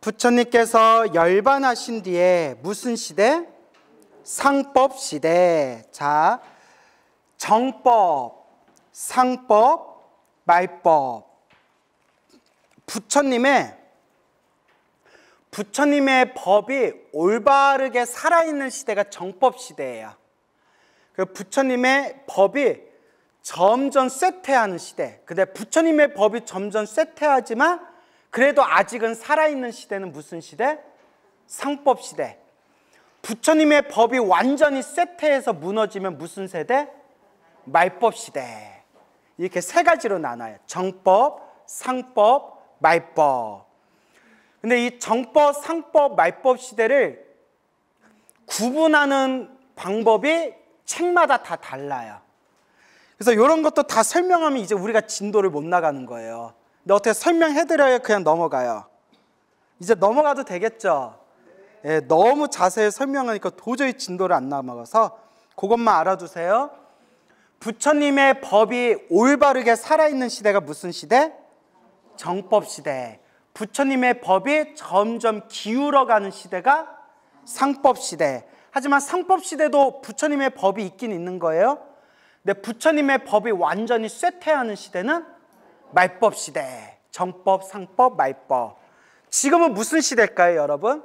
부처님께서 열반하신 뒤에 무슨 시대? 상법 시대. 자, 정법, 상법, 말법. 부처님의 법이 올바르게 살아있는 시대가 정법 시대예요. 그 부처님의 법이 점점 쇠퇴하는 시대. 근데 부처님의 법이 점점 쇠퇴하지만 그래도 아직은 살아있는 시대는 무슨 시대? 상법 시대. 부처님의 법이 완전히 쇠퇴해서 무너지면 무슨 세대? 말법 시대. 이렇게 세 가지로 나눠요. 정법, 상법, 말법. 근데 이 정법, 상법, 말법 시대를 구분하는 방법이 책마다 다 달라요. 그래서 이런 것도 다 설명하면 이제 우리가 진도를 못 나가는 거예요. 근데 어떻게 설명해드려야 그냥 넘어가요. 이제 넘어가도 되겠죠? 예, 너무 자세히 설명하니까 도저히 진도를 안 넘어가서 그것만 알아두세요. 부처님의 법이 올바르게 살아있는 시대가 무슨 시대? 정법 시대. 부처님의 법이 점점 기울어가는 시대가 상법 시대. 하지만 상법 시대도 부처님의 법이 있긴 있는 거예요. 근데 부처님의 법이 완전히 쇠퇴하는 시대는 말법 시대. 정법, 상법, 말법. 지금은 무슨 시대일까요, 여러분?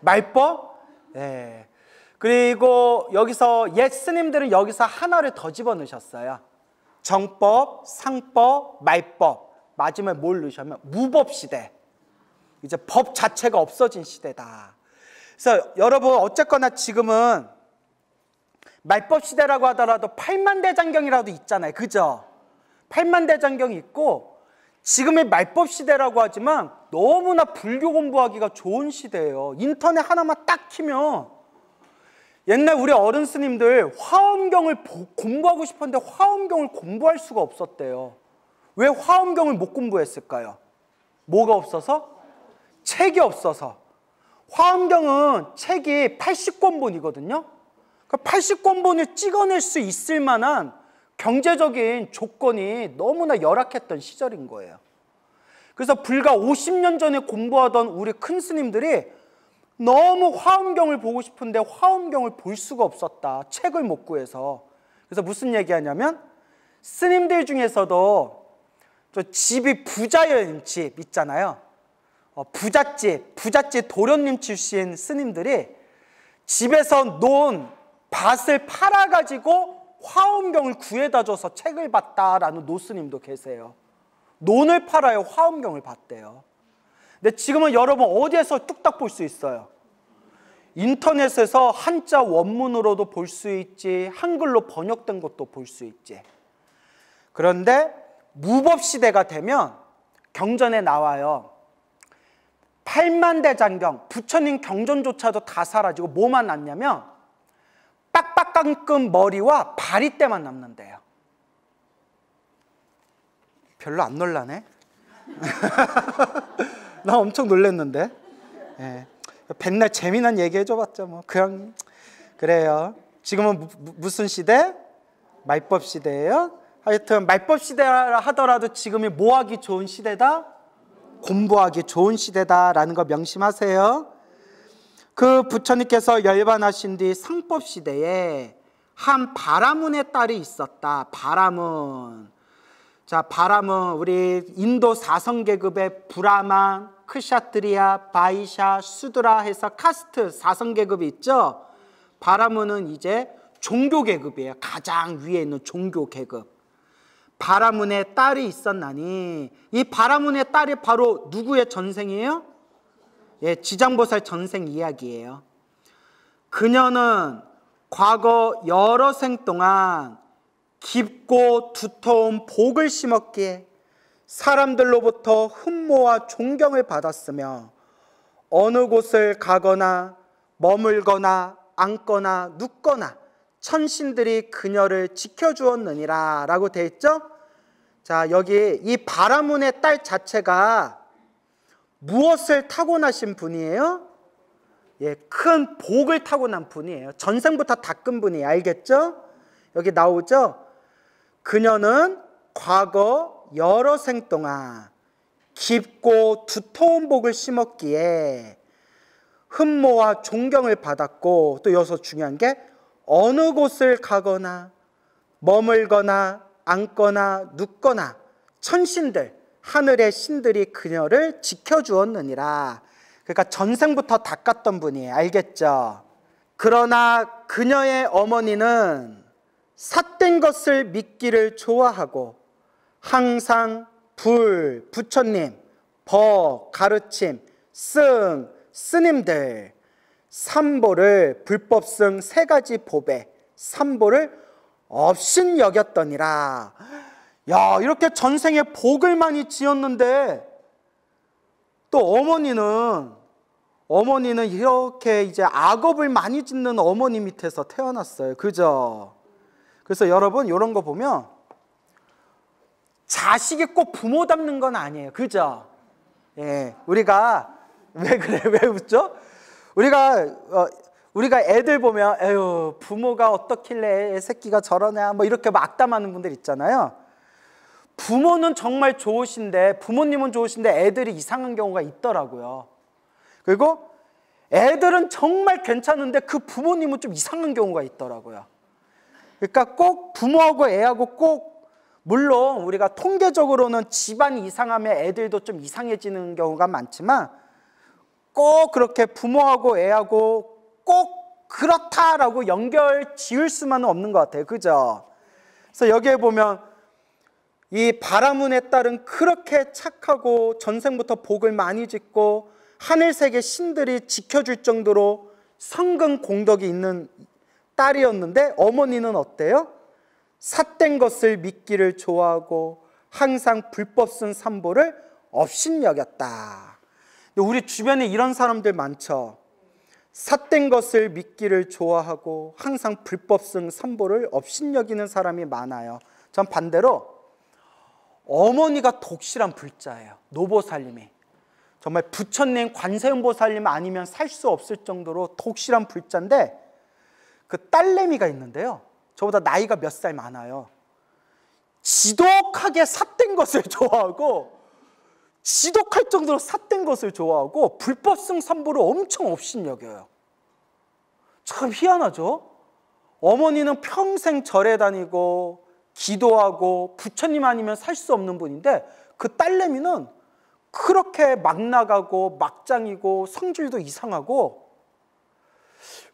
말법? 네. 그리고 여기서 옛 스님들은 여기서 하나를 더 집어넣으셨어요. 정법, 상법, 말법. 마지막에 뭘 넣으셨냐면 무법 시대. 이제 법 자체가 없어진 시대다. 그래서 여러분 어쨌거나 지금은 말법 시대라고 하더라도 팔만대장경이라도 있잖아요. 그죠? 팔만대장경이 있고 지금의 말법 시대라고 하지만 너무나 불교 공부하기가 좋은 시대예요. 인터넷 하나만 딱 키면 옛날 우리 어른 스님들 화엄경을 공부하고 싶었는데 화엄경을 공부할 수가 없었대요. 왜 화엄경을 못 공부했을까요? 뭐가 없어서? 책이 없어서. 화엄경은 책이 80권본이거든요. 그 80권본을 찍어낼 수 있을 만한 경제적인 조건이 너무나 열악했던 시절인 거예요. 그래서 불과 50년 전에 공부하던 우리 큰 스님들이 너무 화엄경을 보고 싶은데 화엄경을 볼 수가 없었다. 책을 못 구해서. 그래서 무슨 얘기하냐면 스님들 중에서도 저 집이 부자여인 집 있잖아요. 부잣집 도련님 출신 스님들이 집에서 놓은 밭을 팔아가지고 화엄경을 구해다 줘서 책을 봤다라는 노스님도 계세요. 논을 팔아요. 화엄경을 봤대요. 근데 지금은 여러분 어디에서 뚝딱 볼 수 있어요? 인터넷에서 한자 원문으로도 볼 수 있지, 한글로 번역된 것도 볼 수 있지. 그런데 무법 시대가 되면 경전에 나와요. 팔만대장경, 부처님 경전조차도 다 사라지고 뭐만 남냐면 빡빡한 머리와 바리떼만 남는데요. 별로 안 놀라네. 나 엄청 놀랐는데. 예. 맨날 재미난 얘기 해줘봤자 뭐 그냥 그래요. 지금은 무슨 시대? 말법 시대예요. 하여튼 말법 시대라 하더라도 지금이 뭐하기 좋은 시대다? 공부하기 좋은 시대다라는 거 명심하세요. 그 부처님께서 열반하신 뒤 상법 시대에 한 바라문의 딸이 있었다. 바라문. 자, 바라문 우리 인도 사성계급의 브라만, 크샤트리아, 바이샤, 수드라 해서 카스트 사성계급이 있죠. 바라문은 이제 종교계급이에요. 가장 위에 있는 종교계급. 바라문의 딸이 있었나니 이 바라문의 딸이 바로 누구의 전생이에요? 예, 지장보살 전생 이야기예요. 그녀는 과거 여러 생 동안 깊고 두터운 복을 심었기에 사람들로부터 흠모와 존경을 받았으며 어느 곳을 가거나 머물거나 앉거나 눕거나 천신들이 그녀를 지켜주었느니라 라고 되어 있죠. 자, 여기 이 바라문의 딸 자체가 무엇을 타고나신 분이에요? 예, 큰 복을 타고난 분이에요. 전생부터 닦은 분이에요. 알겠죠? 여기 나오죠? 그녀는 과거 여러 생 동안 깊고 두터운 복을 심었기에 흠모와 존경을 받았고, 또 여기서 중요한 게 어느 곳을 가거나 머물거나 앉거나 눕거나 천신들, 하늘의 신들이 그녀를 지켜주었느니라. 그러니까 전생부터 닦았던 분이에요. 알겠죠? 그러나 그녀의 어머니는 삿된 것을 믿기를 좋아하고 항상 불, 부처님, 법, 가르침, 스님들, 삼보를, 불법승 세 가지 법에 삼보를 업신 여겼더니라. 야, 이렇게 전생에 복을 많이 지었는데 또 어머니는 이렇게 이제 악업을 많이 짓는 어머니 밑에서 태어났어요. 그죠? 그래서 여러분, 이런 거 보면 자식이 꼭 부모 닮는 건 아니에요. 그죠? 예, 우리가 왜 그래? 왜 웃죠? 우리가 애들 보면 에휴, 부모가 어떻길래 애 새끼가 저러냐 뭐 이렇게 악담하는 분들 있잖아요. 부모는 정말 좋으신데, 부모님은 좋으신데 애들이 이상한 경우가 있더라고요. 그리고 애들은 정말 괜찮은데 그 부모님은 좀 이상한 경우가 있더라고요. 그러니까 꼭 부모하고 애하고 꼭, 물론 우리가 통계적으로는 집안이 이상하면 애들도 좀 이상해지는 경우가 많지만 꼭 그렇게 부모하고 애하고 꼭 그렇다라고 연결 지을 수만은 없는 것 같아요. 그죠? 그래서 여기에 보면 이 바라문의 딸은 그렇게 착하고 전생부터 복을 많이 짓고 하늘세계 신들이 지켜줄 정도로 성근 공덕이 있는 딸이었는데, 어머니는 어때요? 삿된 것을 믿기를 좋아하고 항상 불법승 삼보를 업신 여겼다. 우리 주변에 이런 사람들 많죠. 삿된 것을 믿기를 좋아하고 항상 불법승 삼보를 업신 여기는 사람이 많아요. 전 반대로 어머니가 독실한 불자예요. 노보살님이 정말 부처님, 관세음보살님 아니면 살 수 없을 정도로 독실한 불자인데, 그 딸내미가 있는데요, 저보다 나이가 몇 살 많아요. 지독하게 삿된 것을 좋아하고, 지독할 정도로 삿된 것을 좋아하고 불법승 삼보를 엄청 업신여겨요. 참 희한하죠? 어머니는 평생 절에 다니고 기도하고 부처님 아니면 살 수 없는 분인데, 그 딸내미는 그렇게 막 나가고 막장이고 성질도 이상하고,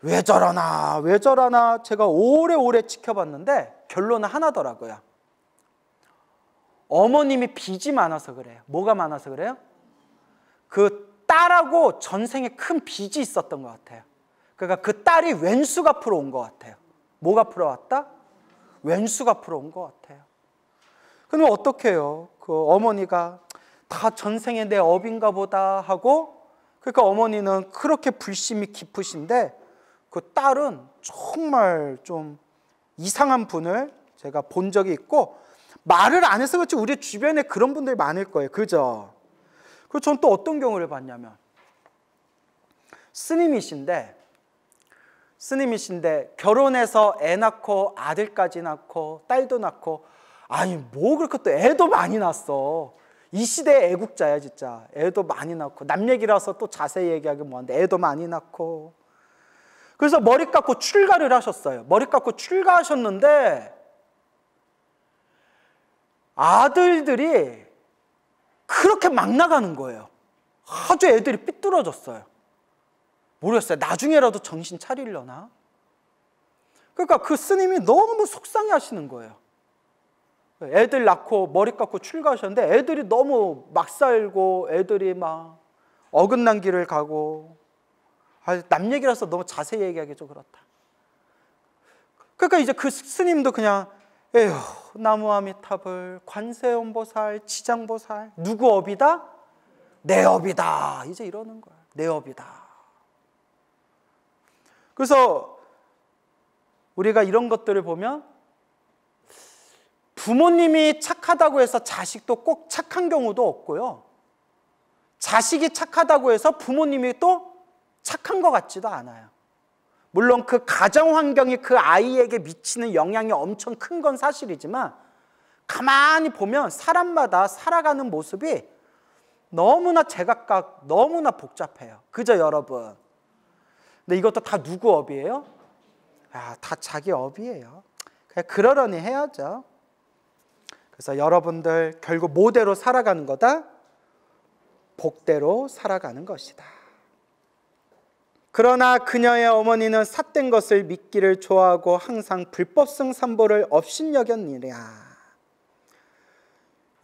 왜 저러나 제가 오래오래 지켜봤는데 결론은 하나더라고요. 어머님이 빚이 많아서 그래요. 뭐가 많아서 그래요? 그 딸하고 전생에 큰 빚이 있었던 것 같아요. 그러니까 그 딸이 왼수가 풀어온 것 같아요. 뭐가 풀어왔다? 왼수가 풀어온 것 같아요. 그러면 어떻게 해요? 그 어머니가 다 전생에 내 업인가 보다 하고, 그러니까 어머니는 그렇게 불심이 깊으신데 그 딸은 정말 좀 이상한 분을 제가 본 적이 있고, 말을 안 해서 그렇지 우리 주변에 그런 분들이 많을 거예요. 그죠? 그리고 전 또 어떤 경우를 봤냐면, 스님이신데 결혼해서 애 낳고 아들까지 낳고 딸도 낳고, 아니 뭐 그렇게 또 애도 많이 낳았어. 이 시대의 애국자야 진짜. 애도 많이 낳고, 남 얘기라서 또 자세히 얘기하기 뭐한데 애도 많이 낳고. 그래서 머리 깎고 출가를 하셨어요. 머리 깎고 출가하셨는데 아들들이 그렇게 막 나가는 거예요. 아주 애들이 삐뚤어졌어요. 모르겠어요. 나중에라도 정신 차리려나? 그러니까 그 스님이 너무 속상해 하시는 거예요. 애들 낳고 머리 깎고 출가하셨는데 애들이 너무 막 살고, 애들이 막 어긋난 길을 가고, 남 얘기라서 너무 자세히 얘기하기 좀 그렇다. 그러니까 이제 그 스님도 그냥 에휴, 나무아미타불, 관세음보살, 지장보살, 누구 업이다? 내 업이다. 이제 이러는 거야. 내 업이다. 그래서 우리가 이런 것들을 보면 부모님이 착하다고 해서 자식도 꼭 착한 경우도 없고요. 자식이 착하다고 해서 부모님이 또 착한 것 같지도 않아요. 물론 그 가정 환경이 그 아이에게 미치는 영향이 엄청 큰 건 사실이지만, 가만히 보면 사람마다 살아가는 모습이 너무나 제각각 너무나 복잡해요. 그죠, 여러분? 근데 이것도 다 누구 업이에요? 다 자기 업이에요. 그냥 그러려니 해야죠. 그래서 여러분들 결국 뭐대로 살아가는 거다? 복대로 살아가는 것이다. 그러나 그녀의 어머니는 삿된 것을 믿기를 좋아하고 항상 불법성 산보를 업신여겼니라.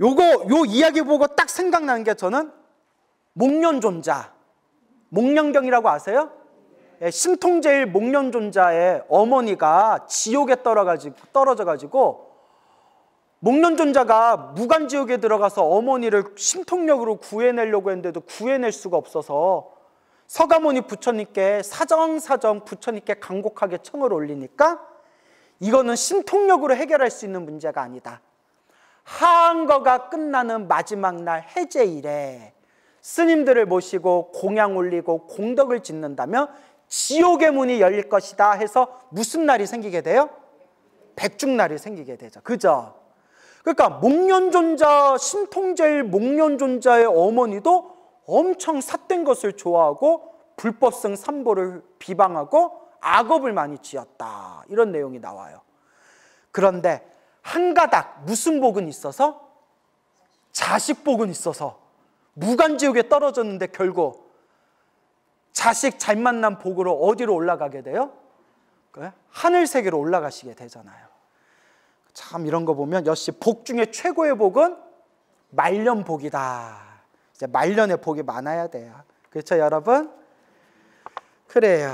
요 이야기 보고 딱 생각나는 게 저는 목련존자, 목련경이라고 아세요? 신통제일 목련존자의 어머니가 지옥에 떨어져가지고 목련존자가 무간지옥에 들어가서 어머니를 신통력으로 구해내려고 했는데도 구해낼 수가 없어서 서가모니 부처님께 사정사정 부처님께 간곡하게 청을 올리니까 이거는 신통력으로 해결할 수 있는 문제가 아니다. 하한거가 끝나는 마지막 날 해제일에 스님들을 모시고 공양 올리고 공덕을 짓는다면 지옥의 문이 열릴 것이다 해서 무슨 날이 생기게 돼요? 백중날이 생기게 되죠. 그죠? 그러니까 목련존자, 신통제일 목련존자의 어머니도 엄청 삿된 것을 좋아하고 불법성 산보를 비방하고 악업을 많이 지었다. 이런 내용이 나와요. 그런데 한 가닥 무슨 복은 있어서? 자식 복은 있어서 무간지옥에 떨어졌는데 결국 자식 잘 만난 복으로 어디로 올라가게 돼요? 하늘세계로 올라가시게 되잖아요. 참 이런 거 보면 역시 복 중에 최고의 복은 말년복이다. 이제 말년의 복이 많아야 돼요. 그렇죠, 여러분? 그래요.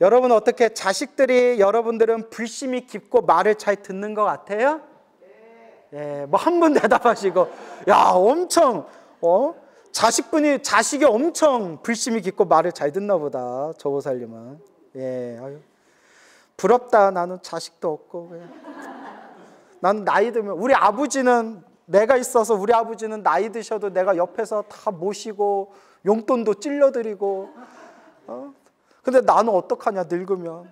여러분 어떻게 자식들이 여러분들은 불심이 깊고 말을 잘 듣는 것 같아요? 네, 뭐 한 분 대답하시고, 야 엄청 자식이 엄청 불심이 깊고 말을 잘 듣나 보다. 저보살님은. 예, 아유, 부럽다. 나는 자식도 없고 그냥. 나는 나이 들면 우리 아버지는 내가 있어서 우리 아버지는 나이 드셔도 내가 옆에서 다 모시고 용돈도 찔러드리고. 근데 나는 어떡하냐 늙으면.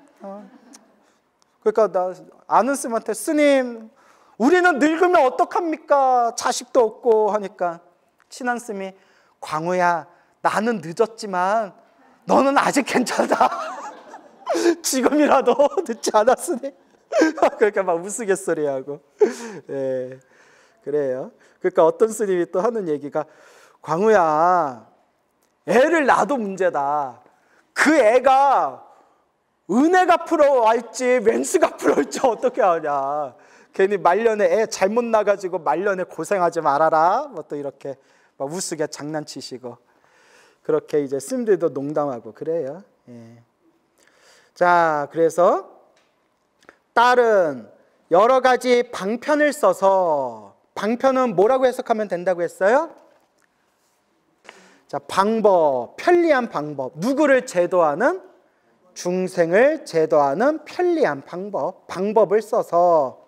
그러니까 나 아는 스님한테 스님 우리는 늙으면 어떡합니까? 자식도 없고 하니까 친한 스님이 광우야 나는 늦었지만 너는 아직 괜찮다. 지금이라도 늦지 않았으니. 그러니까 막 우스갯소리하고. 예, 그래요. 그러니까 어떤 스님이 또 하는 얘기가 광우야 애를 낳아도 문제다. 그 애가 은혜 갚으러 왔지 맹수 갚으러 올지 어떻게 하냐. 괜히 말년에 애 잘못 나가지고 말년에 고생하지 말아라. 뭐 또 이렇게 막 우스개 장난치시고 그렇게 이제 스님들도 농담하고 그래요. 예. 자, 그래서 딸은 여러 가지 방편을 써서 방편은 뭐라고 해석하면 된다고 했어요? 자, 방법, 편리한 방법. 누구를 제도하는? 중생을 제도하는 편리한 방법을 써서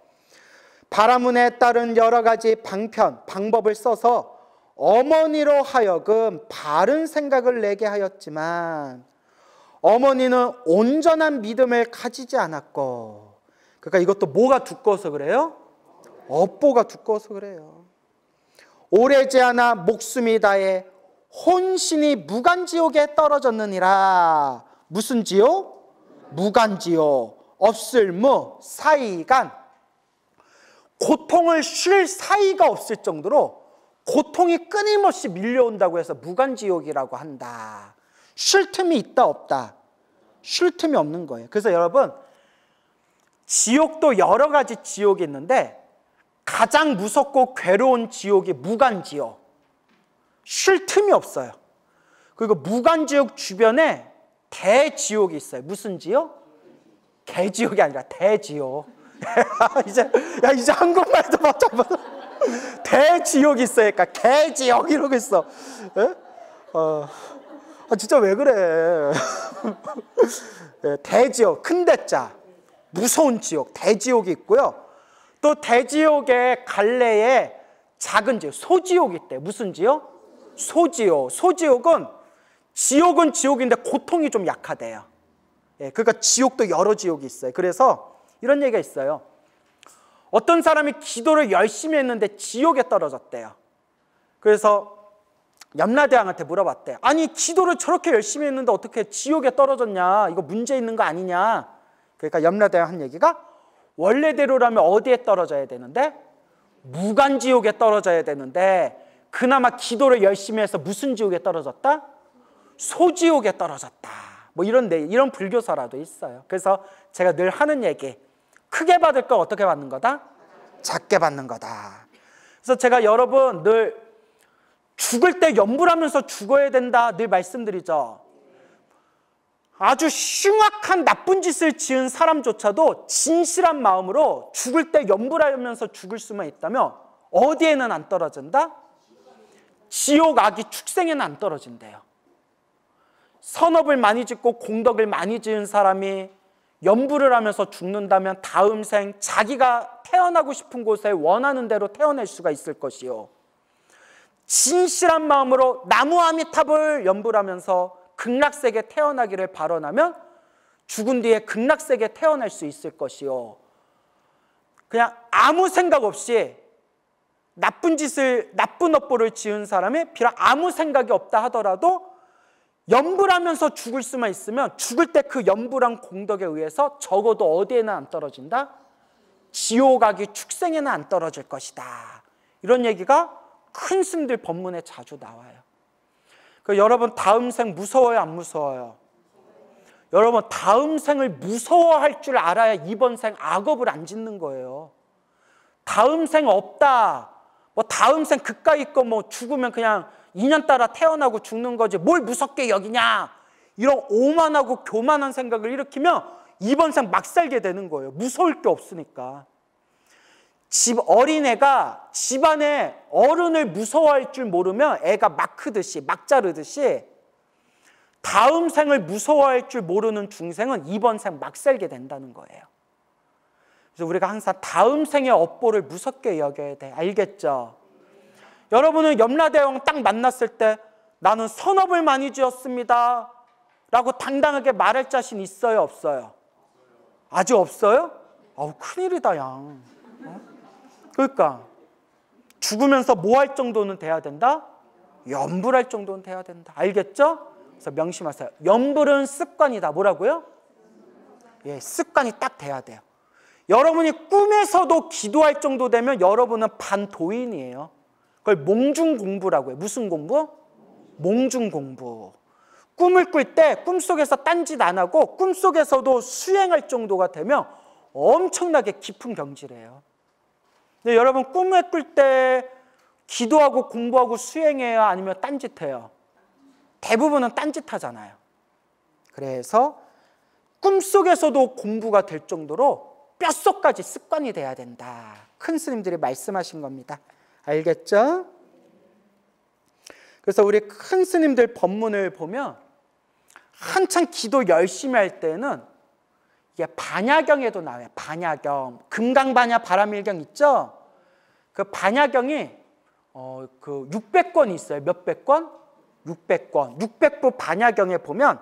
바라문에 따른 여러 가지 방법을 써서 어머니로 하여금 바른 생각을 내게 하였지만 어머니는 온전한 믿음을 가지지 않았고, 그러니까 이것도 뭐가 두꺼워서 그래요? 업보가 두꺼워서 그래요. 오래지 않아 목숨이 다해 혼신이 무간지옥에 떨어졌느니라. 무슨 지옥? 무간지옥. 없을무 사이간. 고통을 쉴 사이가 없을 정도로 고통이 끊임없이 밀려온다고 해서 무간지옥이라고 한다. 쉴 틈이 있다 없다? 쉴 틈이 없는 거예요. 그래서 여러분 지옥도 여러 가지 지옥이 있는데 가장 무섭고 괴로운 지옥이 무간지옥. 쉴 틈이 없어요. 그리고 무간지옥 주변에 대지옥이 있어요. 무슨 지옥? 개지옥이 아니라 대지옥. 이제 한국말도 맞춰봐. 대지옥이 있어요. 그러니까 개지옥 이러고 있어. 진짜 왜 그래? 대지옥, 큰 대자, 무서운 지옥, 대지옥이 있고요. 또 대지옥의 갈래에 작은 지옥, 소지옥이 있대. 무슨 지옥? 소지옥. 소지옥은 지옥은 지옥인데 고통이 좀 약하대요. 그러니까 지옥도 여러 지옥이 있어요. 그래서 이런 얘기가 있어요. 어떤 사람이 기도를 열심히 했는데 지옥에 떨어졌대요. 그래서 염라대왕한테 물어봤대. 아니 기도를 저렇게 열심히 했는데 어떻게 지옥에 떨어졌냐, 이거 문제 있는 거 아니냐. 그러니까 염라대왕 한 얘기가 원래대로라면 어디에 떨어져야 되는데? 무간지옥에 떨어져야 되는데 그나마 기도를 열심히 해서 무슨 지옥에 떨어졌다? 소지옥에 떨어졌다. 뭐 이런 불교사라도 있어요. 그래서 제가 늘 하는 얘기, 크게 받을 거 어떻게 받는 거다? 작게 받는 거다. 그래서 제가 여러분 늘 죽을 때 염불하면서 죽어야 된다 늘 말씀드리죠. 아주 흉악한 나쁜 짓을 지은 사람조차도 진실한 마음으로 죽을 때 염불하면서 죽을 수만 있다면 어디에는 안 떨어진다? 지옥 악이 축생에는 안 떨어진대요. 선업을 많이 짓고 공덕을 많이 지은 사람이 염불을 하면서 죽는다면 다음 생 자기가 태어나고 싶은 곳에 원하는 대로 태어날 수가 있을 것이요, 진실한 마음으로 나무아미탑을 염불하면서 극락세계 태어나기를 발언하면 죽은 뒤에 극락세계 태어날 수 있을 것이요, 그냥 아무 생각 없이 나쁜 업보를 지은 사람이 비록 아무 생각이 없다 하더라도 염불하면서 죽을 수만 있으면 죽을 때 그 염불한 공덕에 의해서 적어도 어디에는 안 떨어진다? 지옥악이 축생에는 안 떨어질 것이다. 이런 얘기가 큰 스님들 법문에 자주 나와요. 여러분 다음 생 무서워요, 안 무서워요? 여러분 다음 생을 무서워할 줄 알아야 이번 생 악업을 안 짓는 거예요. 다음 생 없다, 뭐 다음 생 그까이 있고 뭐 죽으면 그냥 인연 따라 태어나고 죽는 거지 뭘 무섭게 여기냐, 이런 오만하고 교만한 생각을 일으키면 이번 생 막 살게 되는 거예요. 무서울 게 없으니까. 어린애가 집안에 어른을 무서워할 줄 모르면 애가 막 크듯이 막 자르듯이 다음 생을 무서워할 줄 모르는 중생은 이번 생 막 살게 된다는 거예요. 그래서 우리가 항상 다음 생의 업보를 무섭게 여겨야 돼. 알겠죠? 여러분은 염라대왕 딱 만났을 때 나는 선업을 많이 지었습니다 라고 당당하게 말할 자신 있어요, 없어요? 아직 없어요? 아우 큰일이다 양. 그러니까 죽으면서 뭐 할 정도는 돼야 된다? 염불할 정도는 돼야 된다. 알겠죠? 그래서 명심하세요. 염불은 습관이다. 뭐라고요? 예, 습관이 딱 돼야 돼요. 여러분이 꿈에서도 기도할 정도 되면 여러분은 반도인이에요. 그걸 몽중공부라고 해요. 무슨 공부? 몽중공부. 꿈을 꿀 때 꿈속에서 딴짓 안 하고 꿈속에서도 수행할 정도가 되면 엄청나게 깊은 경지래요. 근데 여러분 꿈을 꿀 때 기도하고 공부하고 수행해요, 아니면 딴짓해요? 대부분은 딴짓하잖아요. 그래서 꿈속에서도 공부가 될 정도로 뼛속까지 습관이 돼야 된다. 큰 스님들이 말씀하신 겁니다. 알겠죠? 그래서 우리 큰 스님들 법문을 보면 한참 기도 열심히 할 때는 이게 반야경에도 나와요. 반야경, 금강반야 바라밀경 있죠? 그 반야경이 그 600권이 있어요. 몇백 권? 600권. 600부 반야경에 보면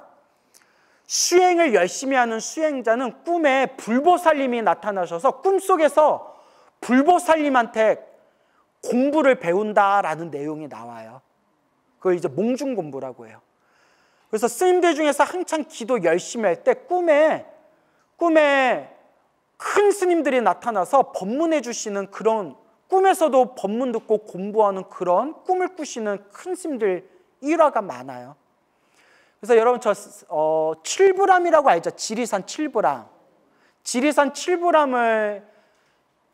수행을 열심히 하는 수행자는 꿈에 불보살님이 나타나셔서 꿈속에서 불보살님한테 공부를 배운다라는 내용이 나와요. 그걸 이제 몽중공부라고 해요. 그래서 스님들 중에서 한창 기도 열심히 할 때 꿈에 큰 스님들이 나타나서 법문해 주시는, 그런 꿈에서도 법문 듣고 공부하는 그런 꿈을 꾸시는 큰 스님들 일화가 많아요. 그래서 여러분 저 칠부람이라고 알죠? 지리산 칠부람. 지리산 칠부람을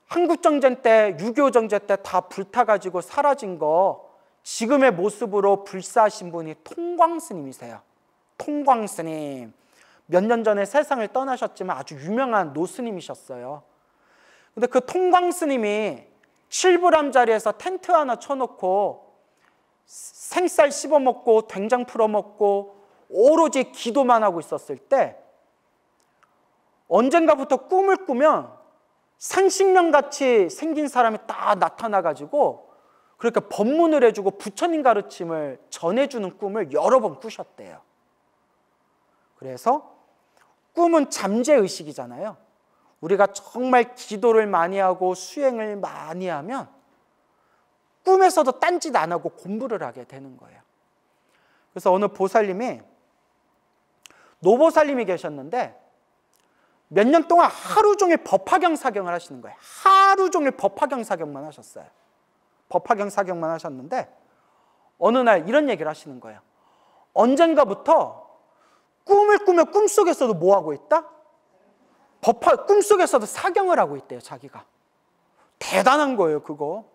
한국정전 때, 6.25 정전 때 다 불타가지고 사라진 거 지금의 모습으로 불사하신 분이 통광스님이세요. 통광스님. 몇 년 전에 세상을 떠나셨지만 아주 유명한 노스님이셨어요. 근데 그 통광스님이 칠부람 자리에서 텐트 하나 쳐놓고 생쌀 씹어먹고 된장 풀어먹고 오로지 기도만 하고 있었을 때 언젠가부터 꿈을 꾸면 상식명같이 생긴 사람이 딱 나타나가지고 그렇게 법문을 해주고 부처님 가르침을 전해주는 꿈을 여러 번 꾸셨대요. 그래서 꿈은 잠재의식이잖아요. 우리가 정말 기도를 많이 하고 수행을 많이 하면 꿈에서도 딴짓 안 하고 공부를 하게 되는 거예요. 그래서 어느 보살님이, 노보살님이 계셨는데 몇 년 동안 하루 종일 법화경 사경을 하시는 거예요. 하루 종일 법화경 사경만 하셨어요. 법화경 사경만 하셨는데 어느 날 이런 얘기를 하시는 거예요. 언젠가부터 꿈을 꾸며 꿈속에서도 뭐 하고 있다? 꿈속에서도 사경을 하고 있대요, 자기가. 대단한 거예요, 그거.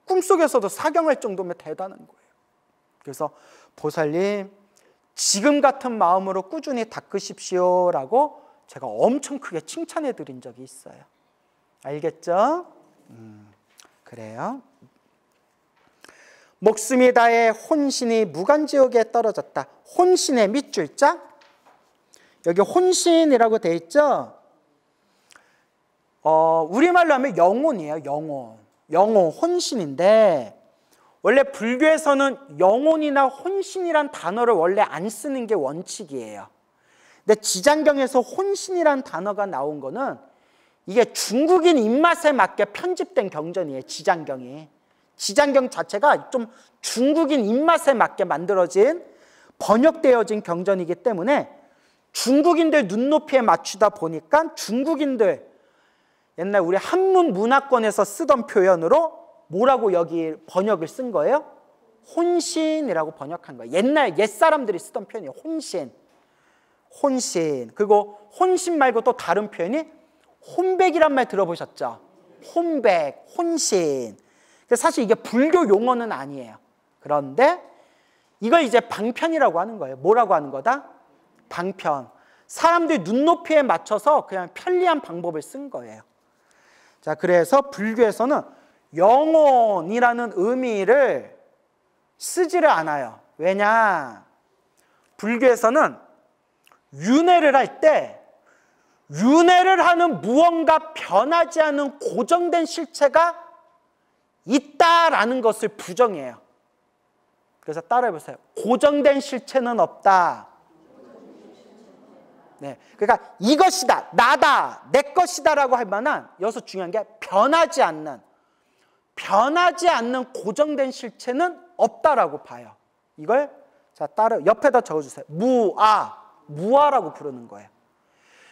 꿈속에서도 사경할 정도면 대단한 거예요. 그래서 보살님, 지금 같은 마음으로 꾸준히 닦으십시오 라고 제가 엄청 크게 칭찬해 드린 적이 있어요. 알겠죠? 그래요. 목숨이 다해 혼신이 무간지옥에 떨어졌다. 혼신의 밑줄자, 여기 혼신이라고 돼 있죠? 우리말로 하면 영혼이에요. 영혼, 혼신인데 원래 불교에서는 영혼이나 혼신이란 단어를 원래 안 쓰는 게 원칙이에요. 근데 지장경에서 혼신이란 단어가 나온 거는 이게 중국인 입맛에 맞게 편집된 경전이에요. 지장경 자체가 좀 중국인 입맛에 맞게 만들어진, 번역되어진 경전이기 때문에 중국인들 눈높이에 맞추다 보니까 중국인들, 옛날 우리 한문 문화권에서 쓰던 표현으로 뭐라고 여기 번역을 쓴 거예요? 혼신이라고 번역한 거예요. 옛 사람들이 쓰던 표현이에요. 혼신. 그리고 혼신 말고 또 다른 표현이 혼백이란 말 들어보셨죠? 혼백, 혼신. 사실 이게 불교 용어는 아니에요. 그런데 이걸 이제 방편이라고 하는 거예요. 뭐라고 하는 거다? 방편. 사람들 눈높이에 맞춰서 그냥 편리한 방법을 쓴 거예요. 자, 그래서 불교에서는 영혼이라는 의미를 쓰지를 않아요. 왜냐? 불교에서는 윤회를 할 때 윤회를 하는 무언가 변하지 않은 고정된 실체가 있다라는 것을 부정해요. 그래서 따라해보세요. 고정된 실체는 없다. 네, 그러니까 이것이다, 나다, 내 것이다라고 할 만한, 여기서 중요한 게 변하지 않는 고정된 실체는 없다라고 봐요. 이걸 자 옆에다 적어주세요. 무아라고 부르는 거예요.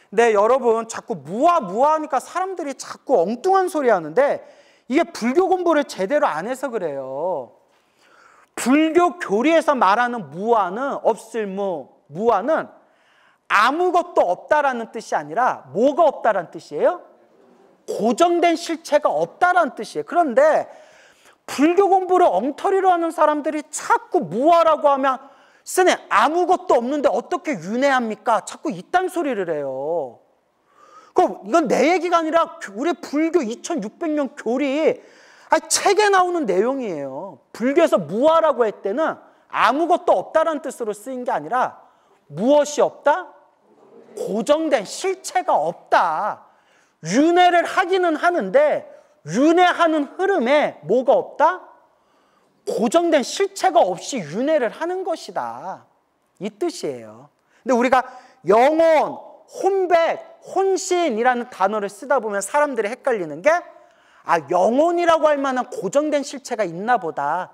근데 여러분 자꾸 무아하니까 사람들이 자꾸 엉뚱한 소리 하는데 이게 불교 공부를 제대로 안 해서 그래요. 불교 교리에서 말하는 무아는 무아는 아무것도 없다라는 뜻이 아니라 뭐가 없다라는 뜻이에요? 고정된 실체가 없다라는 뜻이에요. 그런데 불교 공부를 엉터리로 하는 사람들이 자꾸 무아라고 하면 스님 아무것도 없는데 어떻게 윤회합니까? 자꾸 이딴 소리를 해요. 그럼 이건 내 얘기가 아니라 우리 불교 2600년 교리 책에 나오는 내용이에요. 불교에서 무아라고 할 때는 아무것도 없다라는 뜻으로 쓰인 게 아니라 무엇이 없다? 고정된 실체가 없다. 윤회를 하기는 하는데 윤회하는 흐름에 뭐가 없다? 고정된 실체가 없이 윤회를 하는 것이다. 이 뜻이에요. 근데 우리가 영혼, 혼백, 혼신이라는 단어를 쓰다 보면 사람들이 헷갈리는 게 영혼이라고 할 만한 고정된 실체가 있나 보다.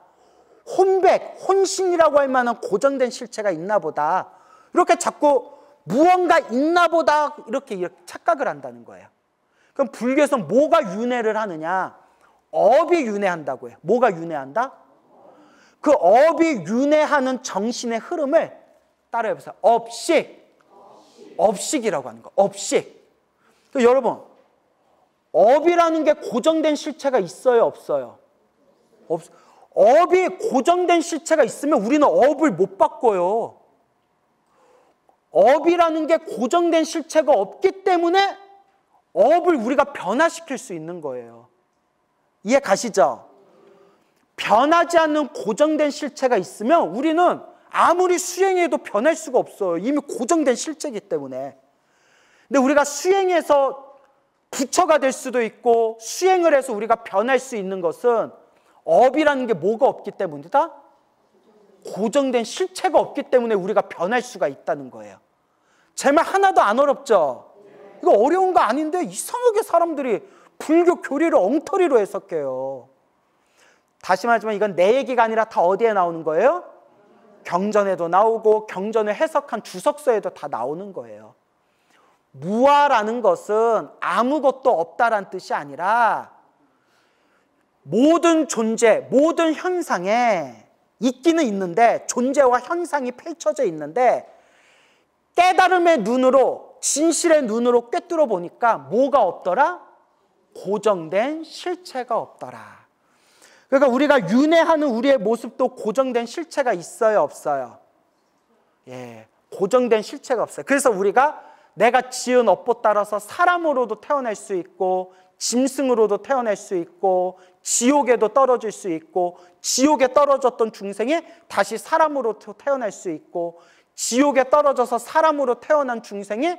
혼백, 혼신이라고 할 만한 고정된 실체가 있나 보다. 이렇게 자꾸 무언가 있나 보다 이렇게 착각을 한다는 거예요. 그럼 불교에서 뭐가 윤회를 하느냐? 업이 윤회한다고 해요. 뭐가 윤회한다? 그 업이 윤회하는 정신의 흐름을 따라해보세요. 업식이라고 하는 거. 업식. 여러분, 업이라는 게 고정된 실체가 있어요, 없어요? 업이 고정된 실체가 있으면 우리는 업을 못 바꿔요. 업이라는 게 고정된 실체가 없기 때문에 업을 우리가 변화시킬 수 있는 거예요. 이해 가시죠? 변하지 않는 고정된 실체가 있으면 우리는 아무리 수행해도 변할 수가 없어요. 이미 고정된 실체이기 때문에. 근데 우리가 수행해서 부처가 될 수도 있고 수행을 해서 우리가 변할 수 있는 것은 업이라는 게 뭐가 없기 때문이다? 고정된 실체가 없기 때문에 우리가 변할 수가 있다는 거예요. 제 말 하나도 안 어렵죠? 이거 어려운 거 아닌데 이상하게 사람들이 불교 교리를 엉터리로 해석해요. 다시 말하지만 이건 내 얘기가 아니라 다 어디에 나오는 거예요? 경전에도 나오고 경전을 해석한 주석서에도 다 나오는 거예요. 무아라는 것은 아무것도 없다라는 뜻이 아니라 모든 존재, 모든 현상에 있기는 있는데, 존재와 현상이 펼쳐져 있는데 깨달음의 눈으로, 진실의 눈으로 꿰뚫어 보니까 뭐가 없더라? 고정된 실체가 없더라. 그러니까 우리가 윤회하는 우리의 모습도 고정된 실체가 있어요, 없어요? 예, 고정된 실체가 없어요. 그래서 우리가 내가 지은 업보 따라서 사람으로도 태어날 수 있고, 짐승으로도 태어날 수 있고, 지옥에도 떨어질 수 있고, 지옥에 떨어졌던 중생이 다시 사람으로 태어날 수 있고, 지옥에 떨어져서 사람으로 태어난 중생이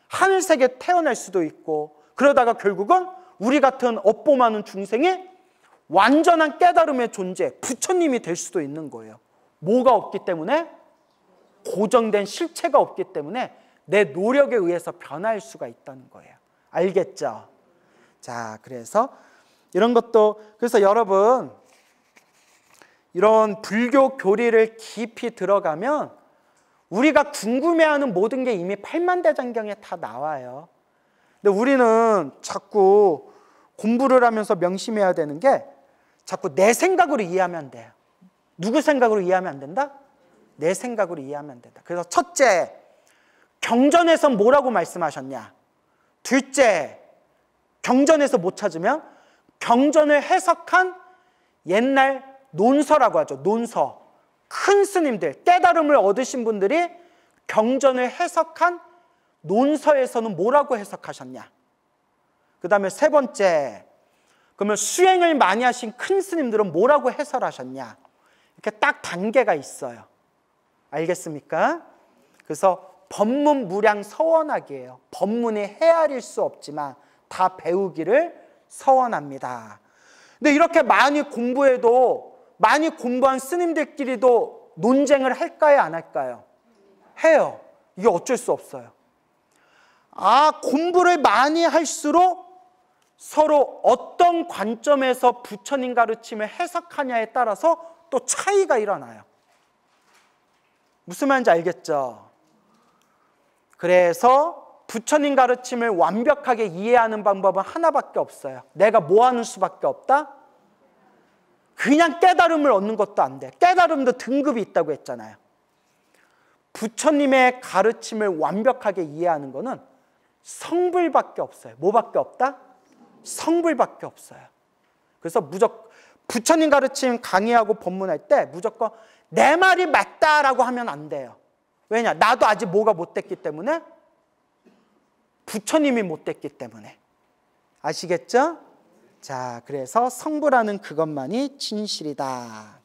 하늘색에 태어날 수도 있고, 그러다가 결국은 우리 같은 업보 많은 중생이 완전한 깨달음의 존재, 부처님이 될 수도 있는 거예요. 뭐가 없기 때문에? 고정된 실체가 없기 때문에 내 노력에 의해서 변할 수가 있다는 거예요. 알겠죠? 자, 그래서 이런 것도, 그래서 여러분 이런 불교 교리를 깊이 들어가면 우리가 궁금해하는 모든 게 이미 팔만대장경에 다 나와요. 근데 우리는 자꾸 공부를 하면서 명심해야 되는 게, 자꾸 내 생각으로 이해하면 안 돼요. 누구 생각으로 이해하면 안 된다? 내 생각으로 이해하면 안 된다. 그래서 첫째, 경전에서 뭐라고 말씀하셨냐? 둘째, 경전에서 못 찾으면 경전을 해석한 옛날 논서라고 하죠. 논서. 큰 스님들, 깨달음을 얻으신 분들이 경전을 해석한 논서에서는 뭐라고 해석하셨냐? 그 다음에 세 번째, 그러면 수행을 많이 하신 큰 스님들은 뭐라고 해설하셨냐? 이렇게 딱 단계가 있어요. 알겠습니까? 그래서 법문무량 서원하기예요. 법문이 헤아릴 수 없지만 다 배우기를 서원합니다. 근데 이렇게 많이 공부해도, 많이 공부한 스님들끼리도 논쟁을 할까요, 안 할까요? 해요. 이게 어쩔 수 없어요. 공부를 많이 할수록 서로 어떤 관점에서 부처님 가르침을 해석하냐에 따라서 또 차이가 일어나요. 무슨 말인지 알겠죠? 그래서 부처님 가르침을 완벽하게 이해하는 방법은 하나밖에 없어요. 내가 뭐 하는 수밖에 없다? 그냥 깨달음을 얻는 것도 안 돼. 깨달음도 등급이 있다고 했잖아요. 부처님의 가르침을 완벽하게 이해하는 거는 성불밖에 없어요. 뭐밖에 없다? 성불밖에 없어요. 그래서 무조건 부처님 가르침 강의하고 법문할 때 무조건 내 말이 맞다라고 하면 안 돼요. 왜냐? 나도 아직 뭐가 못 됐기 때문에, 부처님이 못 됐기 때문에. 아시겠죠? 자, 그래서 성불하는 그것만이 진실이다.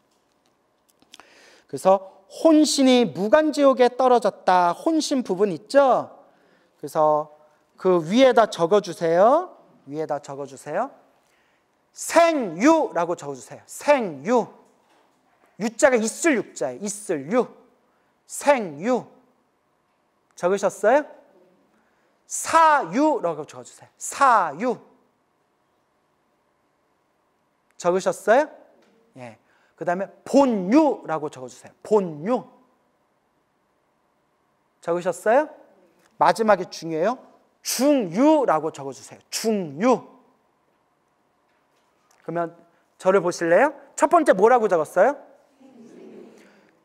그래서 혼신이 무간지옥에 떨어졌다. 혼신 부분 있죠? 그래서 그 위에다 적어주세요. 위에다 적어주세요. 생유라고 적어주세요. 생유. 유자가 있을 유자예요. 있을 유. 생유. 적으셨어요? 사유라고 적어주세요. 사유. 적으셨어요? 예. 그 다음에 본유라고 적어주세요. 본유. 적으셨어요? 마지막에 중요해요. 중유라고 적어주세요. 중유. 그러면 저를 보실래요? 첫 번째 뭐라고 적었어요?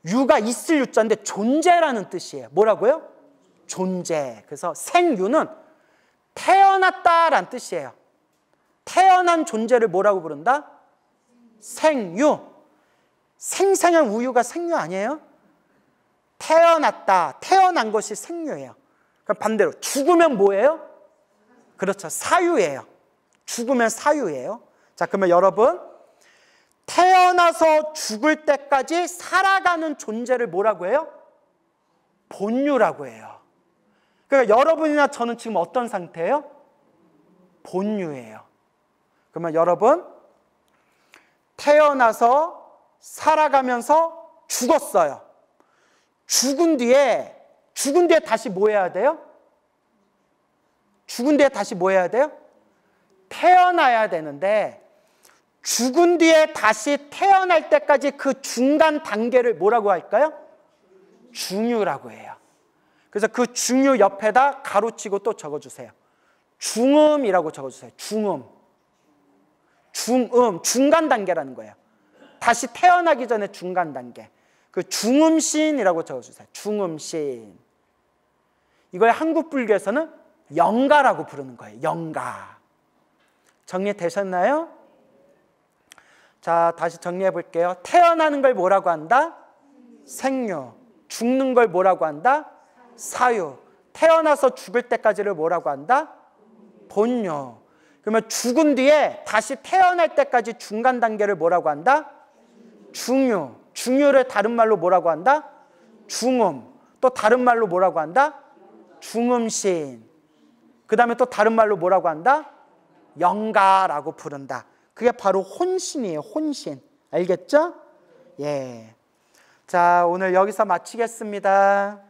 유가 있을 유자인데 존재라는 뜻이에요. 뭐라고요? 존재. 그래서 생유는 태어났다라는 뜻이에요. 태어난 존재를 뭐라고 부른다? 생유. 생생한 우유가 생유 아니에요? 태어났다. 태어난 것이 생유예요. 그럼 반대로 죽으면 뭐예요? 그렇죠. 사유예요. 죽으면 사유예요. 자, 그러면 여러분, 태어나서 죽을 때까지 살아가는 존재를 뭐라고 해요? 본유라고 해요. 그러니까 여러분이나 저는 지금 어떤 상태예요? 본유예요. 그러면 여러분, 태어나서 살아가면서 죽었어요. 죽은 뒤에 다시 뭐 해야 돼요? 죽은 뒤에 다시 뭐 해야 돼요? 태어나야 되는데, 죽은 뒤에 다시 태어날 때까지 그 중간 단계를 뭐라고 할까요? 중유라고 해요. 그래서 그 중유 옆에다 가로치고 또 적어주세요. 중음이라고 적어주세요. 중음. 중간 단계라는 거예요. 다시 태어나기 전에 중간 단계. 그 중음신이라고 적어주세요. 중음신. 이걸 한국 불교에서는 영가라고 부르는 거예요. 영가. 정리되셨나요? 자, 다시 정리해 볼게요. 태어나는 걸 뭐라고 한다? 생유. 죽는 걸 뭐라고 한다? 사유. 태어나서 죽을 때까지를 뭐라고 한다? 본유. 그러면 죽은 뒤에 다시 태어날 때까지 중간 단계를 뭐라고 한다? 중유. 중유를 다른 말로 뭐라고 한다? 중음. 또 다른 말로 뭐라고 한다? 중음신. 그 다음에 또 다른 말로 뭐라고 한다? 영가라고 부른다. 그게 바로 혼신이에요. 혼신. 알겠죠? 예. 자, 오늘 여기서 마치겠습니다.